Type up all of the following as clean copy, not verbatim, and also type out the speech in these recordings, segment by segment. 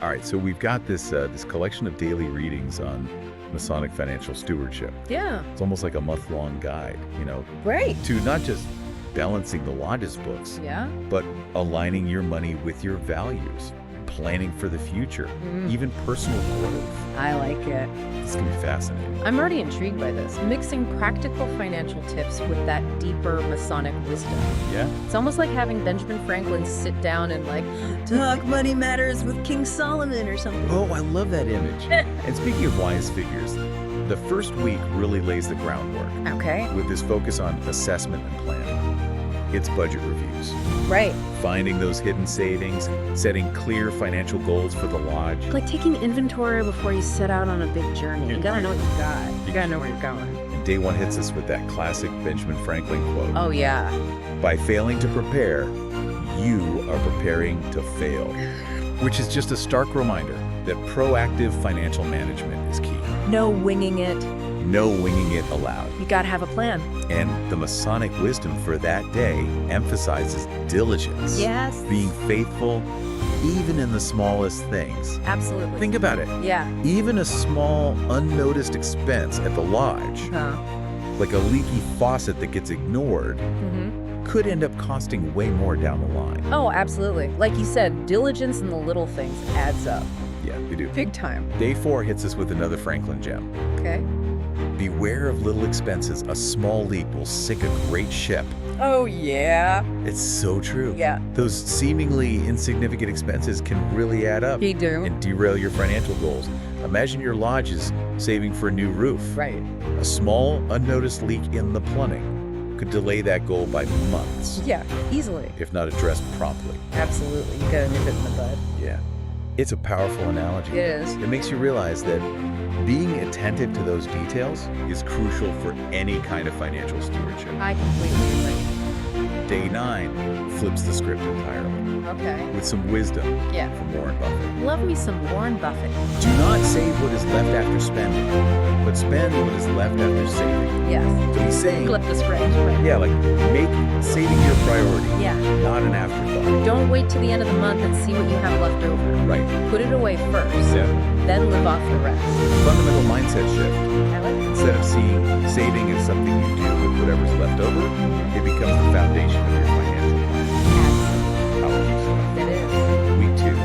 All right, so we've got this collection of daily readings on Masonic financial stewardship. Yeah. It's almost like a month-long guide, Great. to not just balancing the lodge's books, Yeah. but aligning your money with your values, planning for the future, even personal growth. I like it. It's going to be fascinating. I'm already intrigued by this. Mixing practical financial tips with that deeper Masonic wisdom. Yeah? It's almost like having Benjamin Franklin sit down and talk money matters with King Solomon or something. Oh, I love that image. And speaking of wise figures, the first week really lays the groundwork Okay. with this focus on assessment and planning. It's budget reviews, Right. finding those hidden savings, setting clear financial goals for the lodge. Like taking inventory before you set out on a big journey. You gotta know what you got. You gotta know where you're going. And day one hits us with that classic Benjamin Franklin quote. Oh, yeah. By failing to prepare, you are preparing to fail. Which is just a stark reminder that proactive financial management is key. No winging it. No winging it allowed. You gotta have a plan. And the Masonic wisdom for that day emphasizes diligence. Yes. Being faithful, even in the smallest things. Absolutely. Think about it. Yeah. Even a small, unnoticed expense at the lodge, Huh. like a leaky faucet that gets ignored, could end up costing way more down the line. Oh, absolutely. Like you said, diligence in the little things adds up. Yeah, they do. Big time. Day 4 hits us with another Franklin gem. Okay. Beware of little expenses. A small leak will sink a great ship. Oh, yeah. It's so true. Yeah. Those seemingly insignificant expenses can really add up They do. and derail your financial goals. Imagine your lodge is saving for a new roof. Right. A small, unnoticed leak in the plumbing could delay that goal by months, Yeah, easily. if not addressed promptly. Absolutely. You gotta nip it in the bud. Yeah. It's a powerful analogy. It is. It makes you realize that being attentive to those details is crucial for any kind of financial stewardship. I completely agree. Day 9 flips the script entirely Okay. with some wisdom Yeah. from Warren Buffett. Love me some Warren Buffett. Do not save what is left after spending, but spend what is left after saving. Yes. So he's saying, Flip the script. Right. yeah, like make saving your priority, Yeah. not an afterthought. Don't wait till the end of the month and see what you have left over. Right. Put it away first, Yeah. then live off the rest. Fundamental mindset shift. I like it. Instead of seeing saving as something you do with whatever's left over, it becomes the foundation of your financial plan. Powerful stuff. It is. Week 2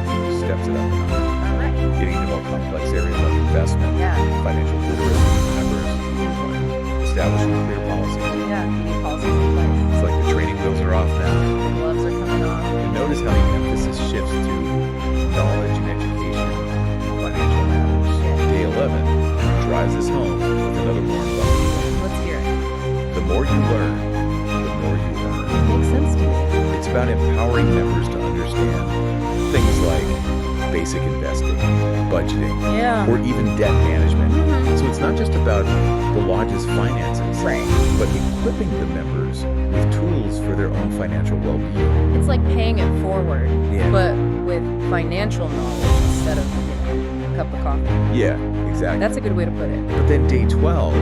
steps it up, All right. getting into more complex areas like investment, Yeah. financial literacy for members, establishing clear policies. Yeah. You need policies in place. It's like the training wheels are off now. The gloves are coming off. And notice how the emphasis shifts to knowledge and education, financial matters. Yeah. Day 11 drives this home with another Warren Buffett. Let's hear it. The more you learn, the more you earn. Makes sense to me. It's about empowering members to understand things like basic investing, budgeting, Yeah. or even debt management. Mhm. So it's not just about the lodge's finances, Right. but equipping the members with tools for their own financial well-being. It's like paying it forward, Yeah. but with financial knowledge instead of a cup of coffee. Yeah, exactly. That's a good way to put it. But then day 12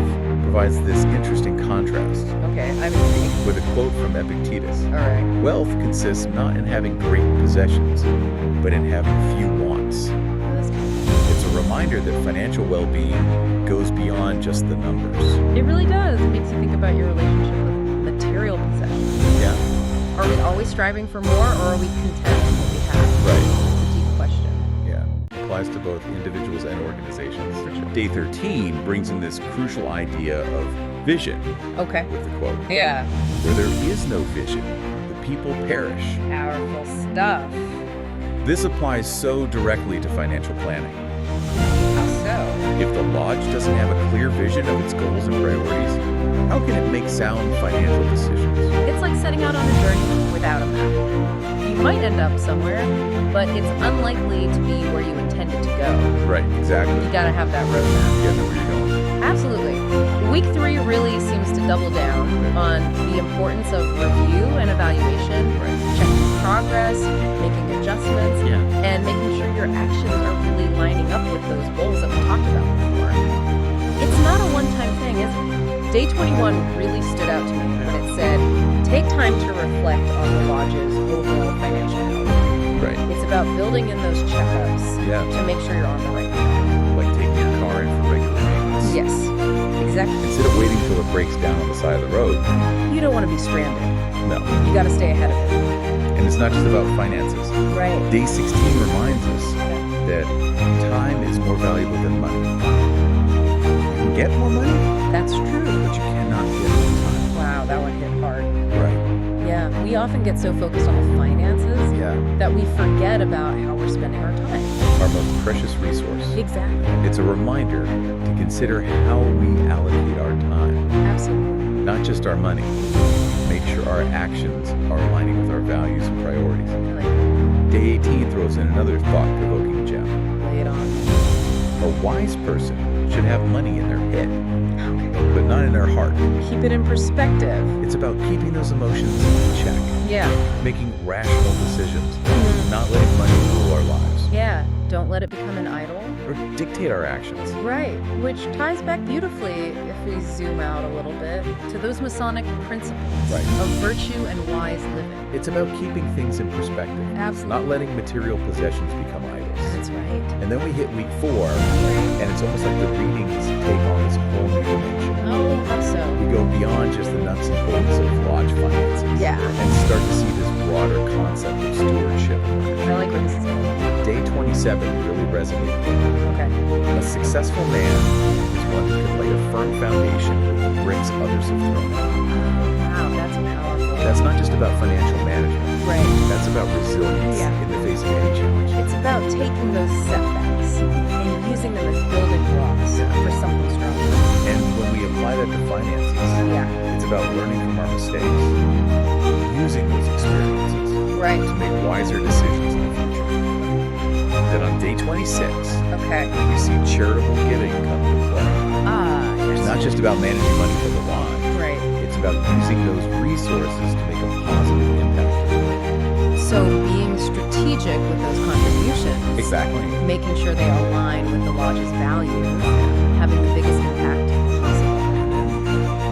provides this interesting contrast Okay, I'm intrigued. with a quote from Epictetus. All right. Wealth consists not in having great possessions, but in having few wants. That's good. It's a reminder that financial well-being goes beyond just the numbers. It really does. It makes you think about your relationship with material possessions. Yeah, Are we always striving for more, or are we content with what we have? right. It's a deep question. Yeah, applies to both individuals and organizations. Day 13 brings in this crucial idea of vision Okay. with the quote. Yeah. Where there is no vision, the people perish. Powerful stuff. This applies so directly to financial planning. How so? If the lodge doesn't have a clear vision of its goals and priorities, how can it make sound financial decisions? It's like setting out on a journey without a map. You might end up somewhere, but it's unlikely to be where you intended to go. Right, exactly. You gotta have that roadmap. You gotta know where you're going. Absolutely. Week 3 really seems to double down on the importance of review and evaluation, Right. checking progress, making adjustments, Yeah. and making sure your actions are really lining up with those goals that we talked about before. It's not a one-time thing, is it? Day 21 really stood out to me when it said, take time to reflect on the lodge's overall financial health. Right. It's about building in those checkups Yeah. to make sure you're on the right path. Like taking your car in for regular maintenance. Yes, exactly. Instead of waiting till it breaks down on the side of the road. You don't want to be stranded. No. You got to stay ahead of it. And it's not just about finances. Right. Day 16 reminds us that time is more valuable than money. You can get more money, That's true. but you cannot get more time. Wow, that one hit hard. Right. Yeah, we often get so focused on the finances Yeah. that we forget about how we're spending our time. Our most precious resource. Exactly. It's a reminder to consider how we allocate our time, Absolutely. not just our money. Make sure our actions are aligning with our values and priorities. I like it. Day 18 throws in another thought-provoking gem. Lay it on. A wise person should have money in their head, but not in their heart. Keep it in perspective. It's about keeping those emotions in check, Yeah. making rational decisions, not letting money rule our lives Yeah. Don't let it become an idol. or dictate our actions. Right. Which ties back beautifully, if we zoom out a little bit, to those Masonic principles Right. of virtue and wise living. It's about keeping things in perspective, Absolutely. not letting material possessions become idols. That's right. And then we hit week 4, and it's almost like the readings take on this whole new dimension. Oh, how so? We go beyond just the nuts and bolts of lodge finances Yeah. and start to see this broader concept of stewardship. I like where this is going. Day 27 really resonated. Okay. A successful man is one who can lay a firm foundation with the bricks others have thrown out. Wow, that's powerful. That's not just about financial management. Right. That's about resilience Yeah. in the face of any challenge. It's about taking those setbacks and using them as building blocks for something stronger. And when we apply that to finances, Yeah. it's about learning from our mistakes, using those experiences Right. to make wiser decisions in the future. Then on day 26, Okay. we see charitable giving come into play. Ah, It's yes. not just about managing money for the lodge. Right. It's about using those resources to make a positive impact. So being strategic with those contributions. Exactly. Making sure they align with the lodge's values, having the biggest impact possible.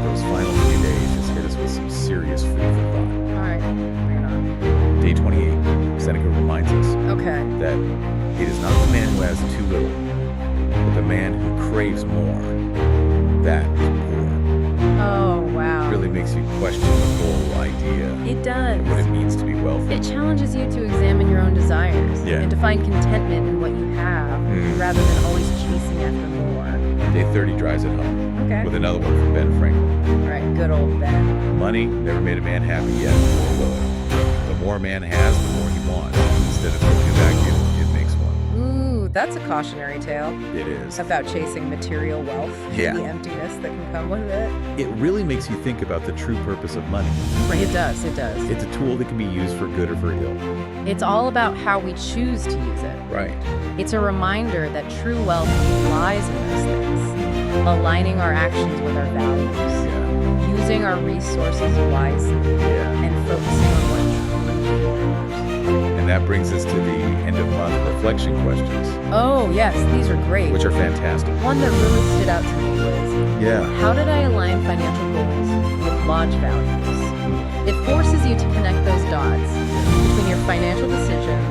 Those final few days just hit us with some serious food for thought. All right, bring it on. Day 28, Seneca reminds us Okay. that it is not the man who has too little, but the man who craves more. That is poor. Oh, wow. Really makes you question the whole idea It does. of what it means to be wealthy. It challenges you to examine your own desires Yeah. and to find contentment in what you have rather than always chasing after more. Day 30 drives it home Okay. with another one from Ben Franklin. All right, good old Ben. Money never made a man happy yet, nor will it. The more a man has, the more he wants. Instead of filling a vacuum, it makes one. Ooh, that's a cautionary tale It is. about chasing material wealth Yeah. and the emptiness that can come with it. It really makes you think about the true purpose of money. Right, it does, it does. It's a tool that can be used for good or for ill. It's all about how we choose to use it. Right. It's a reminder that true wealth lies in those things, aligning our actions with our values, Yeah. using our resources wisely, Yeah. and focusing on what truly matters. And that brings us to the end of month reflection questions, Oh, yes, these are great. which are fantastic. One that really stood out to me was, Yeah. how did I align financial goals with lodge values? It forces you to connect those dots between your financial decisions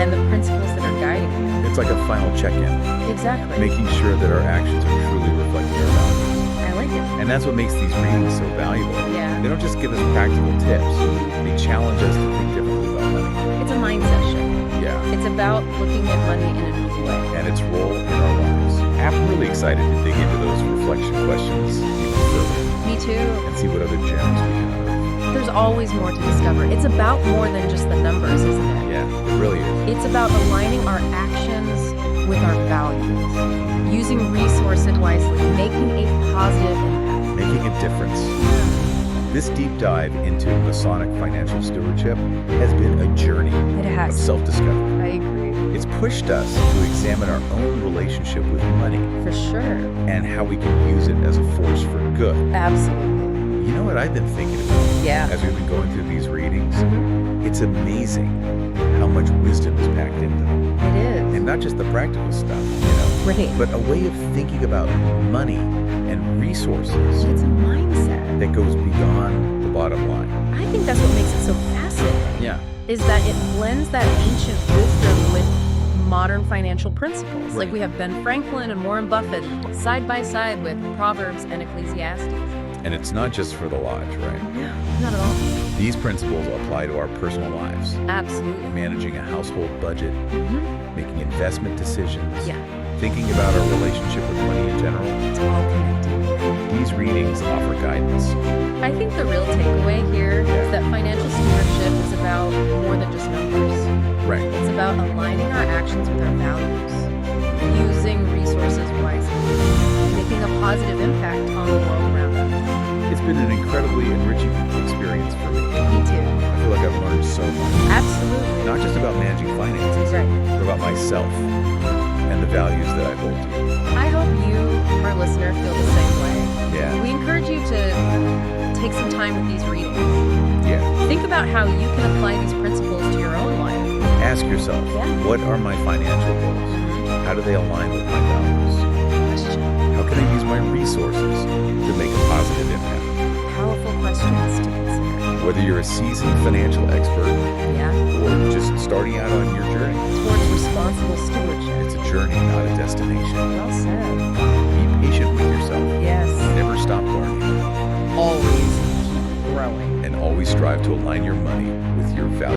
and the principles that are guiding you. It's like a final check-in, Exactly. making sure that our actions are truly reflecting our values. I like it. And that's what makes these readings so valuable. Yeah. They don't just give us practical tips. They challenge us to think differently about money. It's a mindset shift. Yeah. It's about looking at money in a new way. And its role in our lives. I'm really excited to dig into those reflection questions even further Me too. and see what other gems we can unearth. There's always more to discover. It's about more than just the numbers, isn't it? Yeah, it really is. It's about aligning our actions with our values, using resources wisely, making a positive impact. Making a difference. This deep dive into Masonic financial stewardship has been a journey It of has. self-discovery. I agree. It's pushed us to examine our own relationship with money For sure. and how we can use it as a force for good. Absolutely. You know what I've been thinking about Yeah. as we've been going through these readings? Mhm. It's amazing how much wisdom is packed into them. It is. And not just the practical stuff, you know, Right. but a way of thinking about money and resources It's a mindset. that goes beyond the bottom line. I think that's what makes it so fascinating. Yeah. is that it blends that ancient wisdom with modern financial principles. Right. Like we have Ben Franklin and Warren Buffett side by side with Proverbs and Ecclesiastes. And it's not just for the lodge, right? No, not at all. These principles apply to our personal lives, Absolutely. managing a household budget, Mhm. making investment decisions, Yeah, thinking about our relationship with money in general. it's all connected. These readings offer guidance. I think the real takeaway here is that financial stewardship is about more than just numbers. Right. It's about aligning our actions with our values, using resources wisely, making a positive impact on the world around us. It's been an incredibly enriching experience for me. Me too. I feel like I've learned so much. Absolutely. Not just about managing finances, Right. but about myself and the values that I hold dear. I hope you, our listener, feel the same way. Yeah. We encourage you to take some time with these readings. Yeah. Think about how you can apply these principles to your own life. Ask yourself, Yeah. what are my financial goals? How do they align with my values? Question. How can I use my resources to make a positive impact? Powerful questions to consider. Whether you're a seasoned financial expert Yeah. or just starting out on your journey, Towards responsible stewardship. it's a journey, not a destination. Well said. Be patient with yourself. Yes. Never stop learning. Always keep growing. And always strive to align your money with your values.